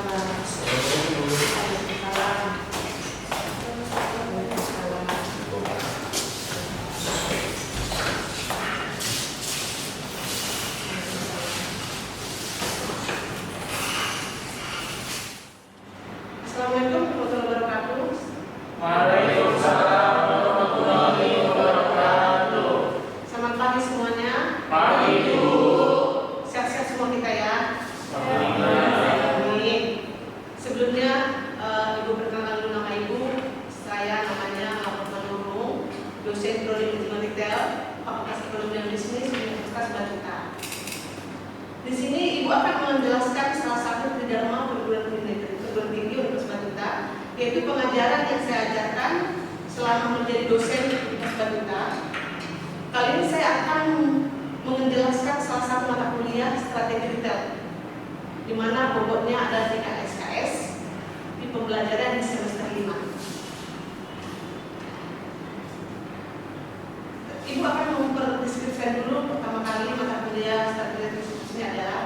Assalamualaikum warahmatullahi wabarakatuh. Waalaikumsalam warahmatullahi wabarakatuh. Selamat pagi semuanya. Pagi Ibu. Sehat-sehat semua kita ya. Alhamdulillah. Amin. Sebelumnya Ibu perkenalkan dulu nama Ibu. Saya namanya Ahmad Nurung, dosen Prodi Manajemen Retail, Fakultas Ekonomi dan Bisnis Universitas Batuta. Di sini Ibu akan menjelaskan salah satu tridharma perguruan tinggi Universitas Batuta, yaitu pengajaran yang saya ajarkan selama menjadi dosen di Universitas Batuta. Kali ini saya akan menjelaskan salah satu mata kuliah strategi retail, di mana bobotnya ada tingkat SKS di pembelajaran di semester 5. Ibu akan memperdeskripsikan dulu pertama kali mata kuliah strategi retail ini adalah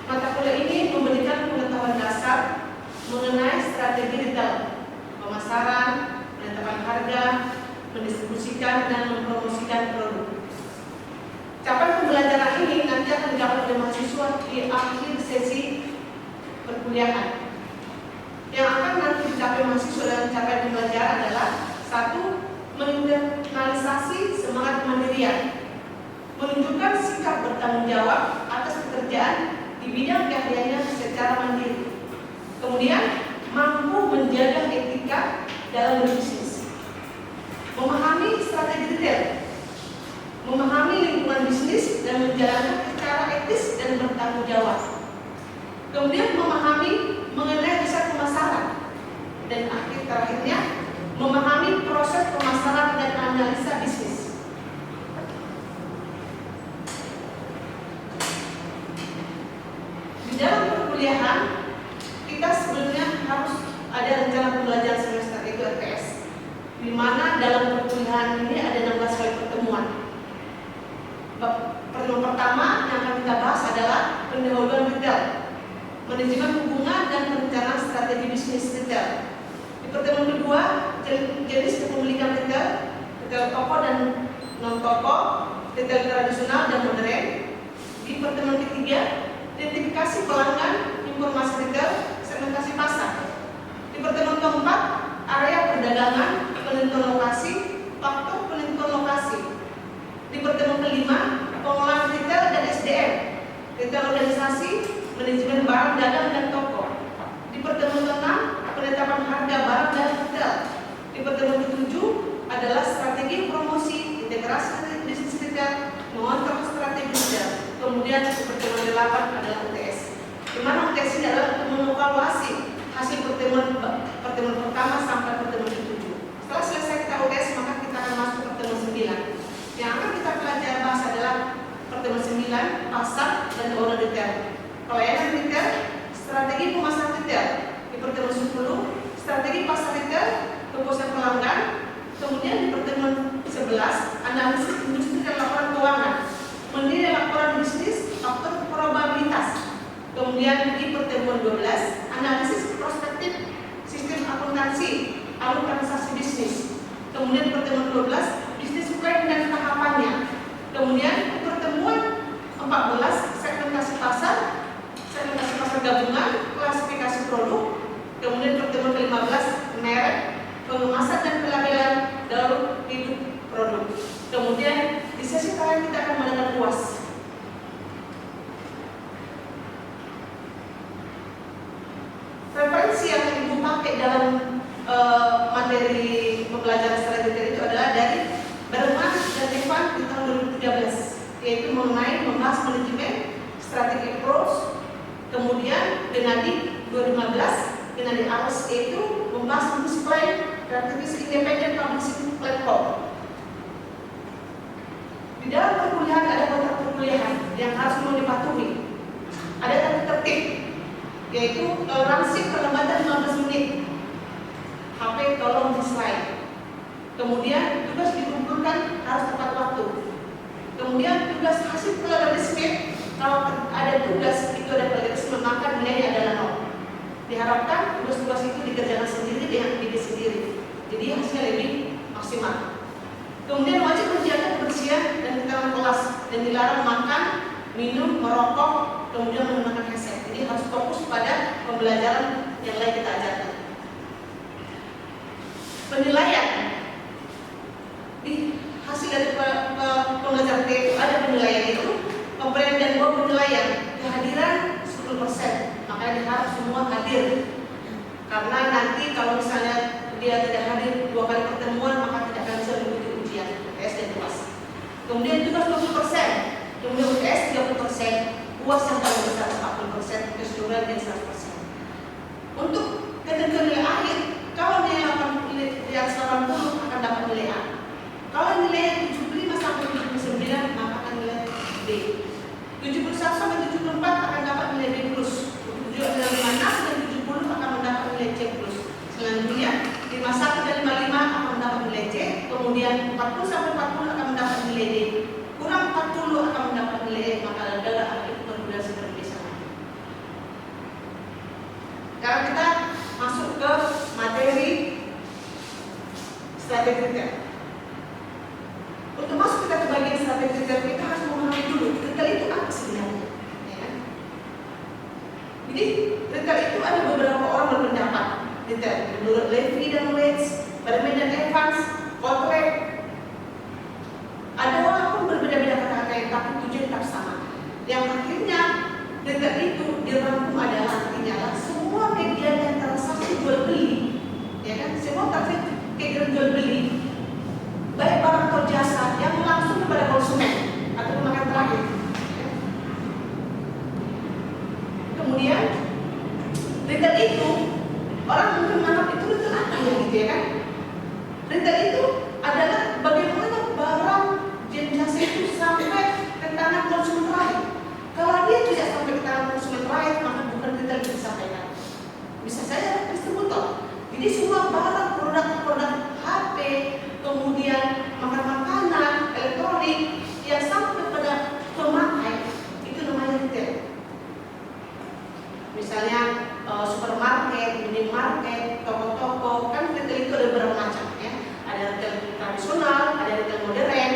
mata kuliah ini memberikan pengetahuan dasar mengenai strategi retail, pemasaran, penetapan harga, mendistribusikan dan mempromosikan produk. Capaian pembelajaran ini nanti akan didapat oleh mahasiswa di akhir sesi perkuliahan. Yang akan nanti dicapai mahasiswa dalam capaian pembelajaran adalah: 1. Menginternalisasi semangat kemandirian, menunjukkan sikap bertanggung jawab atas pekerjaan di bidang keahliannya secara mandiri. Kemudian, mampu menjaga etika dalam berbisnis, memahami strategi retail, memahami lingkungan bisnis dan menjalankan secara etis dan bertanggung jawab. Kemudian memahami mengenai riset pemasaran, dan terakhirnya memahami proses pemasaran dan analisa bisnis. Di dalam perkuliahan kita sebelumnya harus ada rencana pembelajaran semester, itu RTS, di mana dalam perkuliahan ini ada 16 kali pertemuan. Pertemuan pertama yang akan kita bahas adalah pendahuluan retail, manajemen hubungan dan perencanaan strategi bisnis retail. Di pertemuan kedua, jenis kepemilikan retail, retail toko dan non toko, retail tradisional dan modern. Di pertemuan ketiga, identifikasi pelanggan, informasi retail, segmentasi pasar. Di pertemuan keempat, area perdagangan, penentuan lokasi, faktor penentuan lokasi. Di pertemuan kelima, pengelolaan retail dan SDM, retail organisasi, manajemen barang dagang dan toko. Di pertemuan keenam, penetapan harga barang dan retail. Di pertemuan ketujuh adalah strategi promosi, integrasi bisnis retail, mengontrol strategi retail. Kemudian di pertemuan 8 adalah UTS, di mana UTS ini adalah untuk mengevaluasi hasil pertemuan pertama sampai pertemuan ke-7. Setelah selesai kita UTS, maka kita akan masuk pertemuan 9. Yang akan kita pelajari bahas adalah pertemuan 9, pasar dan keuangan retail, pelayanan retail, strategi pemasaran retail. Di pertemuan 10, strategi pasar retail, kepuasan pelanggan. Kemudian di pertemuan 11, analisis industri dan laporan keuangan, menilai laporan bisnis, faktor probabilitas. Kemudian di pertemuan 12, analisis prospektif sistem akuntansi, alur transaksi bisnis. Kemudian pertemuan 12, bisnis plan dan tahapannya. Kemudian di pertemuan 14, segmentasi pasar gabungan, klasifikasi produk. Kemudian pertemuan ke-15, merek, pengemasan dan pelabelan daur hidup produk. Kemudian di sesi terakhir kita akan mendengar UAS. Referensi yang Ibu pakai dalam materi pembelajaran strategi itu adalah dari Berman dan Evan di tahun 2013, yaitu mengenai membahas manajemen strategi approach. Kemudian Genadi 2015, Genadi Arus itu membahas business plan dan aktivitas independent publishing platform. Di dalam perkuliahan ada kontrak perkuliahan yang harus dipatuhi. Ada tata tertib, yaitu toleransi perlambatan 15 menit. HP tolong di slide. Kemudian tugas dikumpulkan harus tepat waktu. Kemudian tugas hasil plagiarisme, kalau ada tugas itu ada plagiarisme maka nilainya adalah 0. Diharapkan tugas-tugas itu dikerjakan sendiri dengan diri sendiri, jadi hasilnya lebih maksimal. Kemudian wajib menjaga kebersihan dan ketenangan kelas dan dilarang makan, minum, merokok, kemudian menggunakan headset. Jadi harus fokus pada pembelajaran yang lain kita ajarkan. Penilaian di hasil dari pembelajaran itu ada penilaian itu, pemberian dan penilaian kehadiran 10%. Makanya diharap semua hadir, karena nanti kalau misalnya dia tidak hadir 2 kali pertemuan maka tidak akan bisa mengikuti ujian UTS dan UAS. Kemudian tugas 20%, kemudian UTS 30%, UAS yang paling besar 40%, keseluruhan dan 100%. Untuk kategori nilai akhir, kalau nilai 80 akan dapat nilai A. Kalau nilai 75 sampai 79 maka akan nilai B. 71 sampai 74 akan dapat nilai B+. 56 dan 70 akan mendapat nilai C+. Selanjutnya 51 dan 55 akan mendapat nilai C. Kemudian 40 sampai 40 akan mendapat nilai D. Kurang 40 akan mendapat nilai E. Maka adalah akhir berdurasi terpisah. Sekarang kita masuk ke materi strategi kriteria. Untuk masuk kita ke bagian strategi kriteria, kita harus memahami dulu kriteria itu apa sebenarnya. Jadi kriteria itu ada beberapa orang berpendapat. Menurut Levy dan Leeds, Berman dan Evans, Kotler, ada walaupun berbeda-beda kata-kata yang tapi tujuan tetap sama. Yang akhirnya kriteria itu dirangkum adalah artinya lah semua kegiatan transaksi jual beli, ya kan? Semua transaksi kegiatan jual beli, baik barang atau jasa yang langsung kepada konsumen atau pemakan terakhir. Kemudian retail itu orang mungkin menganggap itu retail apa ya gitu ya kan? Retail itu adalah bagaimana barang dan jasa itu sampai ke tangan konsumen terakhir. Kalau dia tidak sampai ke tangan konsumen terakhir maka bukan retail yang disampaikan. Bisa saja distributor. Jadi semua barang produk HP, kemudian makanan, elektronik yang sampai pada pemakai itu namanya retail. Misalnya supermarket, minimarket, toko-toko, kan retail itu ada beberapa macam ya. Ada retail tradisional, ada retail modern.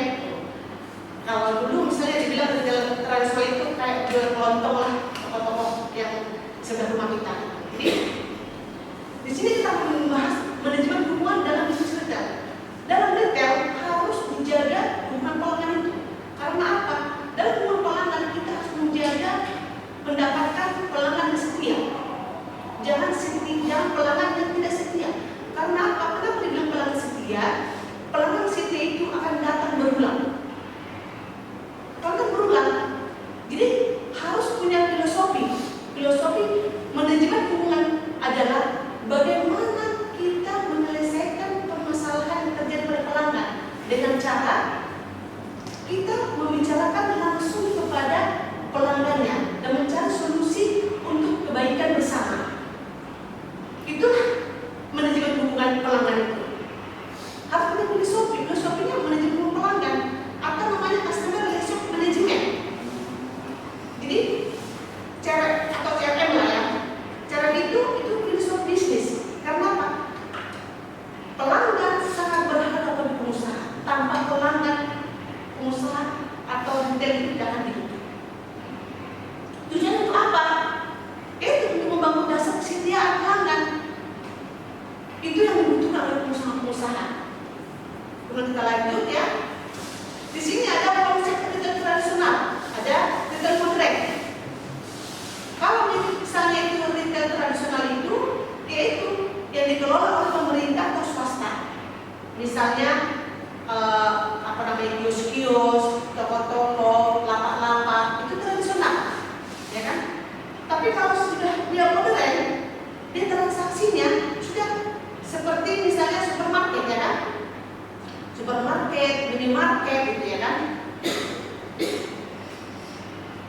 Kalau dulu misalnya dibilang retail tradisional itu kayak jual kelontong lah, toko-toko yang sebelah rumah kita. Jadi di sini kita membahas manajemen hubungan dalam bisnis retail. Dalam retail harus menjaga hubungan pelanggan itu. Karena apa? Dalam hubungan pelanggan kita harus menjaga mendapatkan pelanggan yang setia. Jangan pelanggan yang tidak setia. Karena apa? Kenapa dibilang pelanggan setia? Pelanggan setia itu akan datang berulang. Pelanggan berulang. Jadi harus punya filosofi. Filosofi manajemen hubungan adalah bagaimana kita menyelesaikan permasalahan yang terjadi pada pelanggan dengan cara kita membicarakan langsung kepada pelanggannya dan mencari solusi untuk kebaikan bersama. Itulah manajemen hubungan pelanggan itu. Harus punya filosofi. Filosofinya manajemen pelanggan atau namanya customer relationship management. Jadi cara atau CRM lah ya. Cara itu filosofi bisnis. Karena apa? Pelanggan sangat berharga bagi pengusaha. Tanpa pelanggan, pengusaha atau retail itu tidak akan hidup. Tujuan untuk apa? Itu untuk membangun dasar kesetiaan pelanggan. Itu yang dibutuhkan oleh pengusaha-pengusaha. Kemudian kita lanjut ya. Di sini ada konsep retail tradisional, ada retail modern. Kalau misalnya itu retail tradisional itu, yaitu yang dikelola oleh pemerintah atau swasta. Misalnya kios-kios, toko-toko, lapak-lapak, itu tradisional, ya kan? Tapi kalau sudah dia modern, dia transaksinya sudah seperti misalnya supermarket, ya kan? Supermarket, minimarket, gitu ya kan?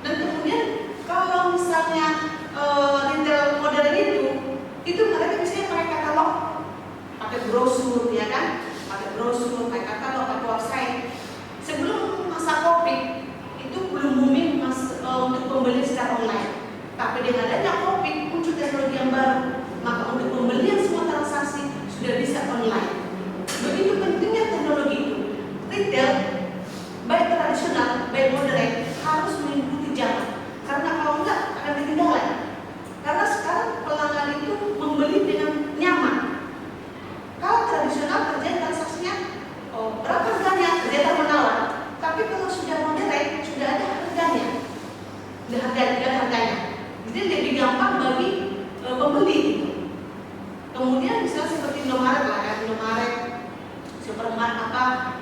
Dan kemudian kalau misalnya retail modern itu mereka biasanya pakai katalog, pakai brosur, ya kan? Pakai brosur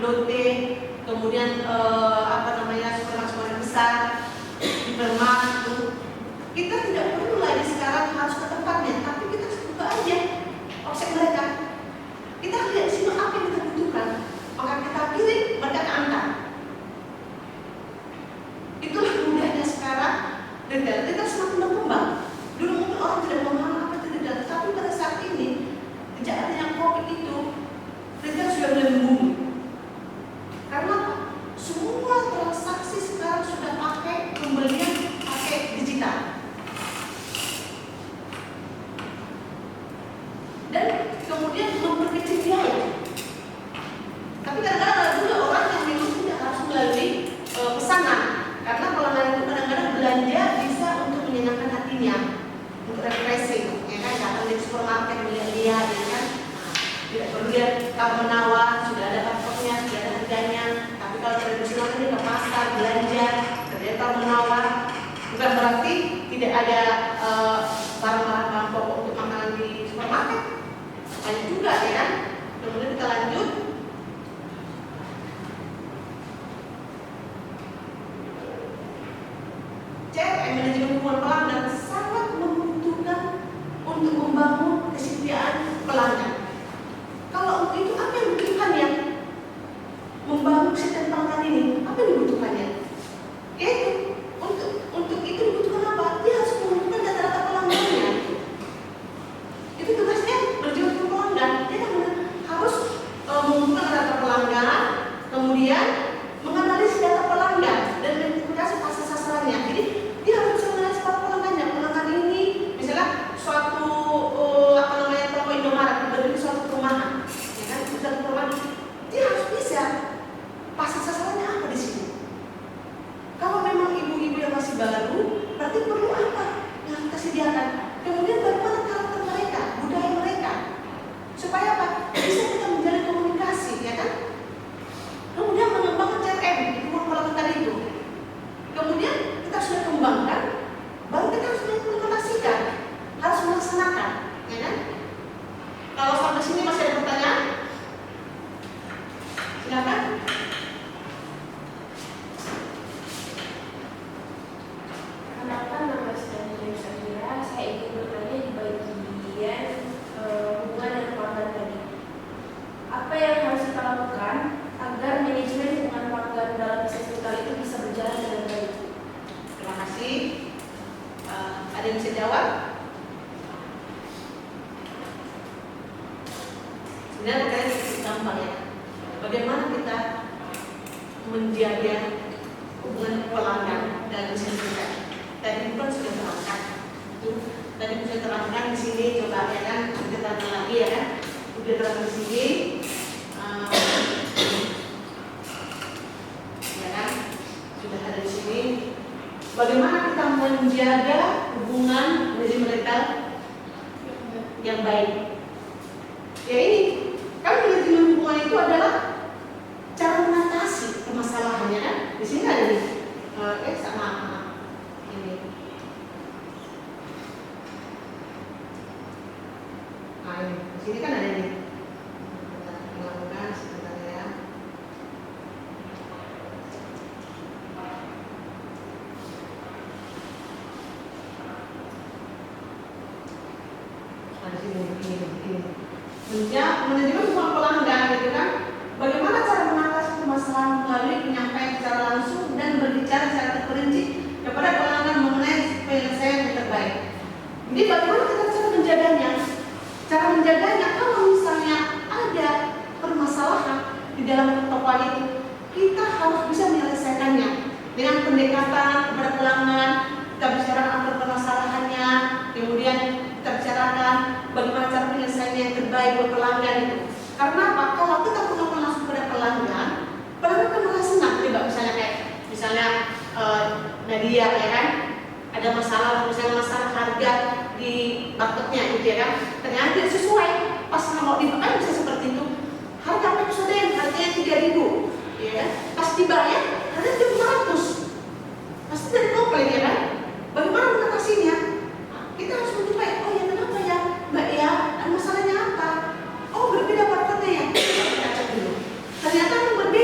Lotte, kemudian supermarket besar, hipermart. Kita tidak perlu lagi sekarang harus ke tempatnya, tapi kita buka aja offset mereka. Kita lihat di sini apa yang kita butuhkan, maka kita kirim, mereka antar. Itulah mudahnya sekarang retail. Retail semakin berkembang. Dulu mungkin orang tidak memahami apa itu retail, tapi pada saat ini sejak adanya COVID itu retail sudah mulai booming. Karena apa? Semua transaksi sekarang sudah pakai pembelian pakai digital. Dan kemudian memperkecil biaya. Tapi kadang-kadang juga orang yang memang tidak harus melalui pesanan, karena pelanggan itu kadang-kadang belanja bisa untuk menyenangkan hatinya, untuk refreshing, ya kan? Datang di supermarket melihat-lihat, ya kan? Tidak perlu lihat kamu menawar, sudah ada paspornya, sudah ada harganya. Tapi kalau tradisional ini ke pasar belanja, ternyata menawar, bukan berarti tidak ada barang-barang pokok untuk makanan di supermarket. Banyak juga, ya kan? Kemudian kita lanjut. CRM, manajemen hubungan pelanggan, sangat membutuhkan untuk membangun kesetiaan pelanggan. Kalau untuk itu apa yang dibutuhkannya? Membangun kesetiaan pelanggan ini, apa yang dibutuhkannya? Yaitu untuk itu dibutuhkan apa? Dia harus mengumpulkan data-data pelanggannya. Itu tugasnya berjuang ke pelanggan. Dia harus mengumpulkan data pelanggan, kemudian menganalisis data pelanggan dan mengidentifikasi pasar sasarannya. Jadi dia harus bisa menganalisis para pelanggannya. Pelanggan ini, misalnya suatu toko Indomaret berdiri di suatu perumahan, ya kan? Di suatu perumahan, dia harus bisa pasar sasarannya apa di sini. Kalau memang ibu-ibu yang masih baru, berarti perlu apa yang kita sediakan. Kemudian bagaimana karakter mereka, budaya mereka, supaya apa? Bisa kita menjalin komunikasi, ya kan? Kemudian mengembangkan CRM, itu pelanggan tadi itu. Kemudian kita sudah kembangkan, baru kita harus mengimplementasikan, harus melaksanakan, ya kan? Kalau sampai sini masih ada pertanyaan, silakan. Kenapa nama stadion Sakira? Saya ingin bertanya di bagian hubungan dan pelanggan tadi. Apa yang harus kita lakukan agar manajemen hubungan pelanggan dalam bisnis retail itu bisa berjalan dengan baik? Terima kasih. Ada yang bisa jawab? Sebenarnya pertanyaan cukup gampang, ya. Bagaimana kita menjaga hubungan pelanggan dalam bisnis retail? Tadi pun sudah terangkan. Tadi sudah terangkan di sini, coba, ya kan? Kita terangkan lagi, ya kan? Sudah terangkan di sini, ya kan? Sudah ada di sini. Bagaimana kita menjaga hubungan manajemen retail yang baik? Ya ini, kan manajemen hubungan itu adalah cara mengatasi permasalahannya, kan? Di sini ada nih, sama ini. Nah ini, di sini kan ada nih. Melakukan sebentar, ya. Nah, di sini, ini. Manajemen hubungan pelanggan, gitu kan? Bagaimana cara mengatasi permasalahan melalui penyampaian secara langsung dan berbicara secara terperinci kepada pelanggan mengenai penyelesaian yang terbaik. Jadi bagaimana kita cara menjaganya? Cara menjaganya, kalau misalnya ada permasalahan di dalam toko itu, kita harus bisa menyelesaikannya dengan pendekatan kepada pelanggan. Kita bicarakan apa permasalahannya, kemudian kita bicarakan bagaimana cara penyelesaiannya yang terbaik buat pelanggan itu. Karena apa? Kalau kita mengomong langsung pada pelanggan kan malah senang. Coba misalnya Nadia, ya kan? Ada masalah, misalnya masalah harga di marketnya, gitu, ya kan? Ternyata tidak sesuai. Pas mau dipakai bisa seperti itu. Harga apa itu sudah yang harganya 3.000, ya kan? Pas dibayar harganya 500. Pasti dari komplain, ya kan? Bagaimana mengatasinya? Kita harus mencoba. Oh ya, kenapa ya, Mbak, ya? Dan masalahnya apa? Oh, berbeda marketnya, ya? Kita cek dulu. Ternyata yang berbeda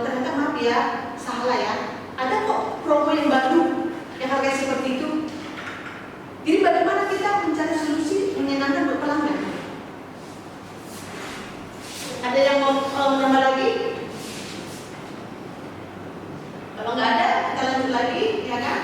ternyata maaf ya, salah ya. Ada kok promo yang baru yang harganya seperti itu. Jadi bagaimana kita mencari solusi menyenangkan buat pelanggan? Ada yang mau menambah lagi? Kalau nggak ada, kita lanjut lagi, ya kan?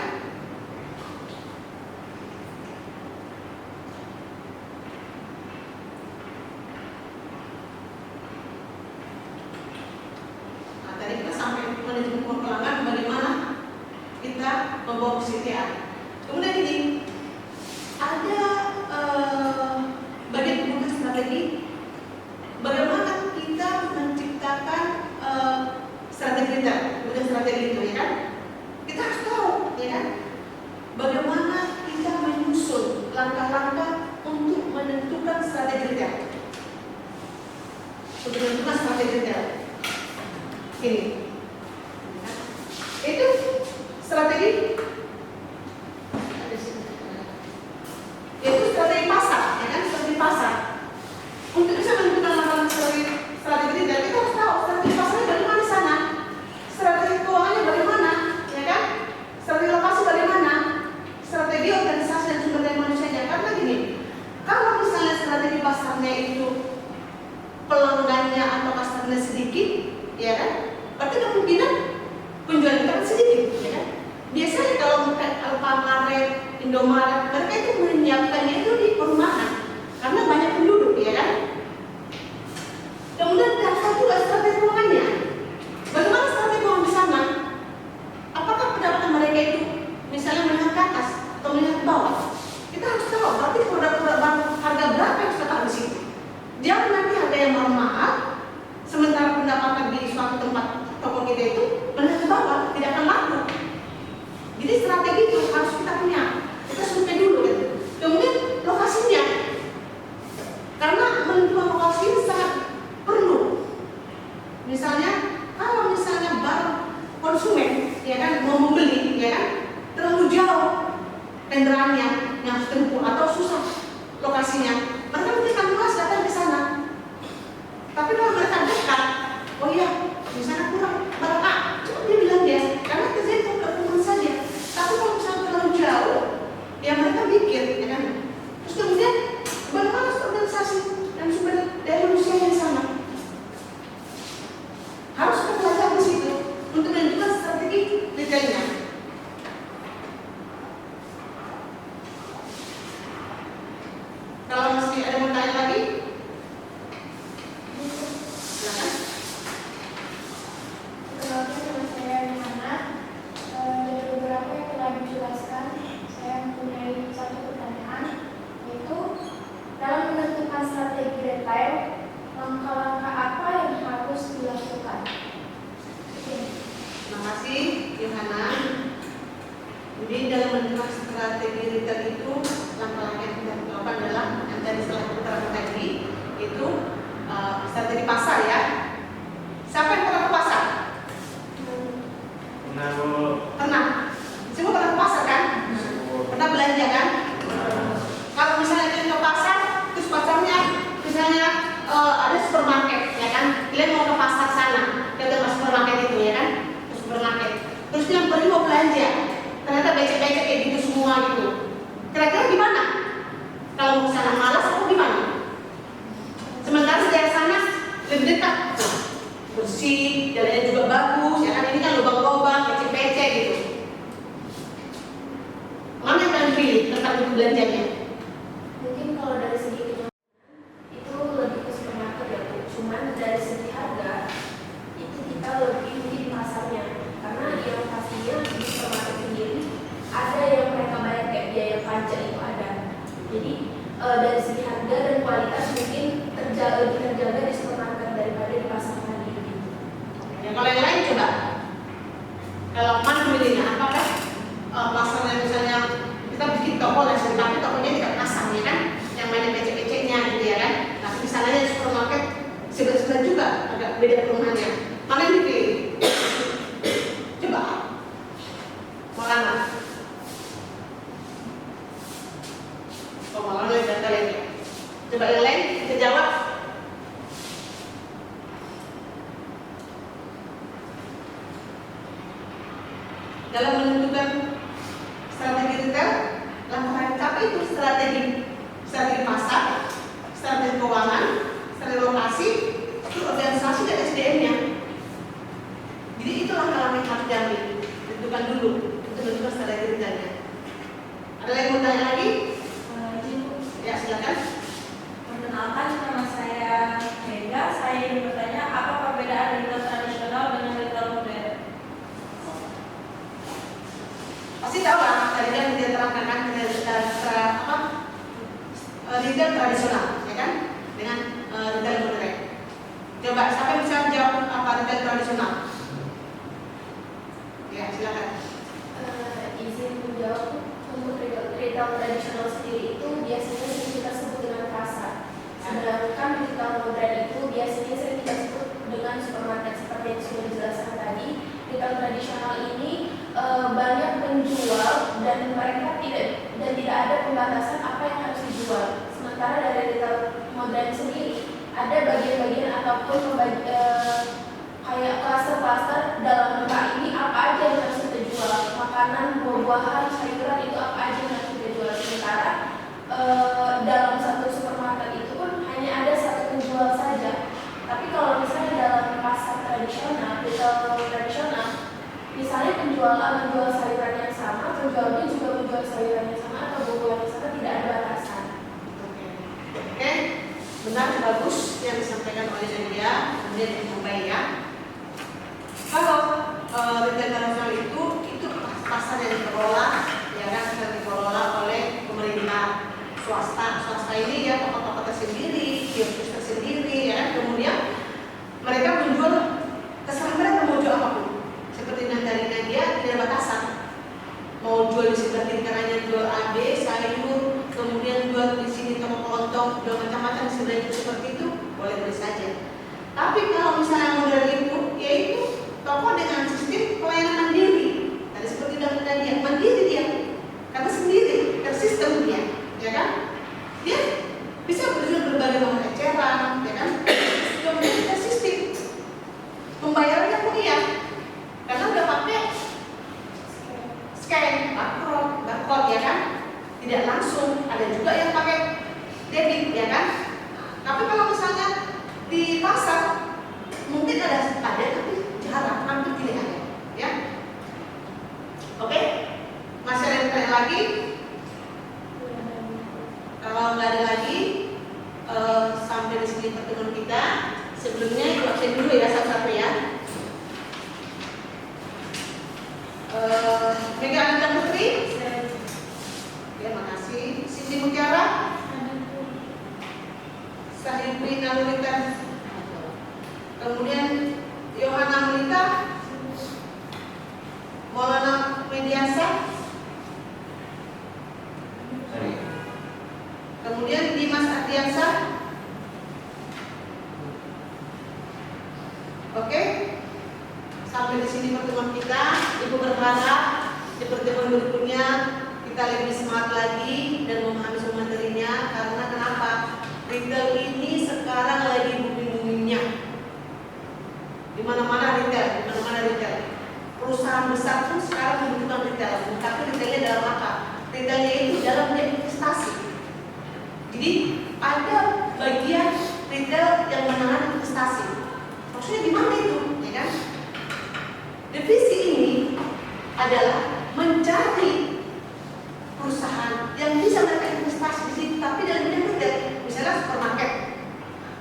Nah, tadi kita sampai manajemen pelanggan, bagaimana kita membawa kesetiaan. Kemudian ini ada bagian pembukaan strategi. Bagaimana kita menciptakan strategi retail, bukan strategi itu, ya kan? Kita harus tahu, ya kan? Bagaimana kita menyusun langkah-langkah untuk menentukan strategi retail. Untuk menentukan strategi retail. Ini, itu strategi. Itu strategi pasar, ya kan? Strategi pasar. Untuk bisa menentukan langkah strategi retail, kita harus tahu strategi pasarnya bagaimana di sana, strategi keuangannya bagaimana, ya kan? Strategi lokasi bagaimana, strategi organisasi dan sumber daya manusianya. Karena gini, kalau misalnya strategi pasarnya itu pelanggannya atau customernya sedikit, ya kan? Berarti kemungkinan penjualan kita kan sedikit, ya kan? Biasanya kalau Alfamaret, Indomaret, mereka itu menyiapkannya itu di perumahan karena banyak penduduk, ya kan? Kemudian dasar juga strategi keuangannya. Bagaimana strategi keuangan di sana? Apakah pendapatan mereka itu misalnya melihat ke atas atau melihat ke bawah? Kita harus tahu. Berarti produk-produk harga berapa yang kita taruh di situ? Jangan nanti harga yang mahal, sementara pendapatan di suatu tempat toko kita itu melihat ke bawah, tidak akan laku. Jadi strategi itu harus kita punya. Kita survei dulu, gitu. Kemudian lokasinya, karena menentukan lokasi ini sangat perlu. Misalnya, kalau misalnya barang konsumen, ya kan, mau membeli, ya kan, terlalu jauh kendaraannya yang harus tempuh atau susah lokasinya, mereka mungkin akan luas datang ke sana. Tapi kalau mereka dekat, oh iya, di sana kurang barang A, coba dia bilang dia, karena terjadi teman saja. Tapi kalau misalnya terlalu jauh, ya mereka mikir, ya kan. Terus kemudian bagaimana organisasi dan sumber daya manusia di sana? Harus kita pelajari di situ untuk menentukan strategi retailnya. Kalau masih ada yang tanya lagi, silakan. Perkenalkan nama saya Dimana. Dari beberapa yang telah dijelaskan, saya mempunyai satu pertanyaan, yaitu dalam menentukan strategi retail, langkah-langkah apa yang harus dilakukan? Terima kasih, Yohana. Jadi dalam menentukan strategi retail itu, langkah-langkah yang kita lakukan adalah yang tadi setelah kita terangkan tadi, itu strategi pasar, ya. Siapa yang pernah ke pasar? Pernah, Bu. Pernah. Semua pernah ke pasar kan? Pernah belanja kan? Kalau misalnya kalian ke pasar, terus pasarnya misalnya ada supermarket, ya kan? Kalian mau ke pasar sana, ke supermarket itu, ya kan? Ke supermarket. Terus kalian pergi mau belanja, ternyata becek-becek kayak gitu semua gitu. Kira-kira gimana? Kalau mau ke sana malas atau gimana? Sementara di daerah sana lebih dekat, bersih, jalannya juga bagus, ya kan? Ini kan lubang-lubang, becek-becek gitu. Mana yang kalian pilih tentang untuk belanjanya? Mungkin kalau dari segi kenyamanan itu lebih ke supermarket ya Bu. Cuman dari segi harga itu kita lebih di pasarnya, karena yang pastinya di supermarket sendiri ada yang mereka bayar kayak biaya pajak itu ada. Jadi dari segi harga dan kualitas mungkin lebih terjaga di supermarket daripada di pasar tadi. Ya, kalau yang lain coba. Kalau mana milihnya? Apakah pasarnya misalnya kita bikin toko langsung, tapi tokonya tidak pasang, ya kan? Yang mana becek-beceknya gitu, ya kan? Tapi di sana ya supermarket sebelah-sebelah juga agak beda perumahannya. Mana yang dipilih? Coba. Mana? Oh, malah yang data lagi. Coba yang lain kita jawab. dalam menentukan strategi retail, langkah apa itu strategi pasar, strategi keuangan, strategi lokasi, itu organisasi dan SDM-nya. Jadi itu langkah-langkah yang harus diambil, tentukan dulu untuk menentukan strategi retailnya. Ada yang mau tanya lagi? Ya, silakan. Perkenalkan, nama saya Mega. Saya ingin bertanya, apa perbedaan retail tradisional dengan retail modern? Pasti tahu lah, tadi kan dia terangkan kan retail tradisional, ya kan, dengan retail modern. Coba siapa yang bisa jawab apa retail tradisional? Ya, silakan. Izin menjawab. Untuk retail tradisional sendiri itu biasanya sering kita sebut dengan pasar. Sedangkan retail modern itu biasanya sering kita sebut dengan supermarket. Seperti yang sudah dijelaskan tadi, retail tradisional ini banyak penjual dan mereka tidak ada pembatasan apa yang harus dijual. Sementara dari retail modern sendiri ada bagian-bagian ataupun kayak klaster-klaster dalam lembah ini apa aja yang harus kita jual, makanan, buah-buahan, sayuran itu apa aja yang harus kita jual. Sementara dalam satu supermarket itu pun hanya ada satu penjual saja. Tapi kalau misalnya dalam pasar tradisional, retail tradisional, misalnya penjual A menjual sayuran yang sama, penjual B juga menjual sayuran yang sama atau buah-buahan yang sama, tidak ada batasan. Oke, benar, bagus yang disampaikan oleh Nadia, kemudian disampaikan ya. Kalau retail tradisional itu pasar yang dikelola, ya kan, yang dikelola oleh pemerintah, swasta ini ya, toko-toko tersendiri, kios tersendiri, ya kan. Kemudian mereka menjual terserah mereka mau jual apapun. Seperti yang dari Nadia, tidak ada batasan. Mau jual di sebelah kiri kanannya jual AB, sayur, kemudian jual di sini toko kelontong, jual macam-macam sebenarnya seperti itu, boleh saja. Tapi kalau misalnya model itu, yaitu toko dengan sistem pelayanan mandiri. Tadi seperti yang dia mandiri dia, karena sendiri, tersistem dia, ya kan? Dia bisa berjual berbagai macam eceran, ya kan? Kemudian tersistem, pembayarannya pun iya, karena udah pakai scan, barcode, ya kan? Tidak langsung. Ada juga yang pakai debit, ya kan? Tapi kalau misalnya di pasar mungkin ada tapi jarang, hampir tidak ada, ya. Oke, masih ada yang tanya lagi? Kalau nggak ada lagi, sampai di sini pertemuan kita. Sebelumnya ibu absen dulu ya satu-satu ya. Mega Anita Putri, ya makasih. Siti Mutiara, Sahibwi Nalulita, kemudian Yohana Melita, Maulana Mediasa, kemudian Dimas Ardiansa. Oke, sampai di sini pertemuan kita. Ibu berharap di pertemuan berikutnya kita lebih semangat lagi dan memahami semua materinya. Karena kenapa? Retail ini sekarang lagi booming-boomingnya. Di mana-mana retail, perusahaan besar pun sekarang membutuhkan retail. Tapi retailnya dalam apa? Retailnya itu dalam investasi. Jadi ada bagian retail yang menangani investasi. Maksudnya di mana itu, ya kan? Divisi ini adalah mencari perusahaan yang bisa mereka investasi di situ, tapi dalam bidang retail, misalnya supermarket,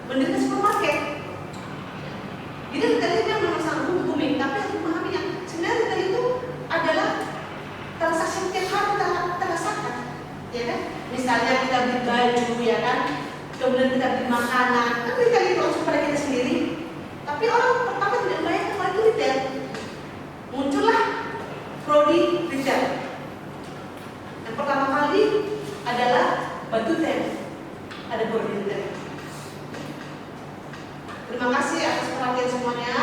mendirikan supermarket. Jadi retail itu memang sangat booming, tapi harus memahami yang sebenarnya retail itu adalah transaksi yang tiap hari terasakan, ya kan? Misalnya kita beli baju, ya kan? Kemudian kita beli makanan, kan retail itu langsung pada kita sendiri. Tapi orang pertama tidak bayangkan kalau itu retail. Muncullah prodi retail. Yang pertama kali adalah batu tem, ada prodi retail. Terima kasih atas perhatian semuanya.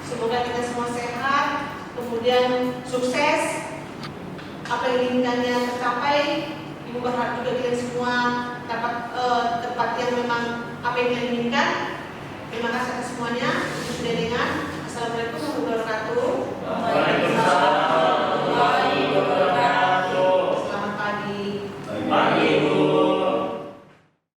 Semoga kita semua sehat, kemudian sukses. Apa yang diinginkannya tercapai. Ibu berharap juga kita semua dapat tempat yang memang apa yang kita inginkan. Terima kasih atas semuanya. Sudah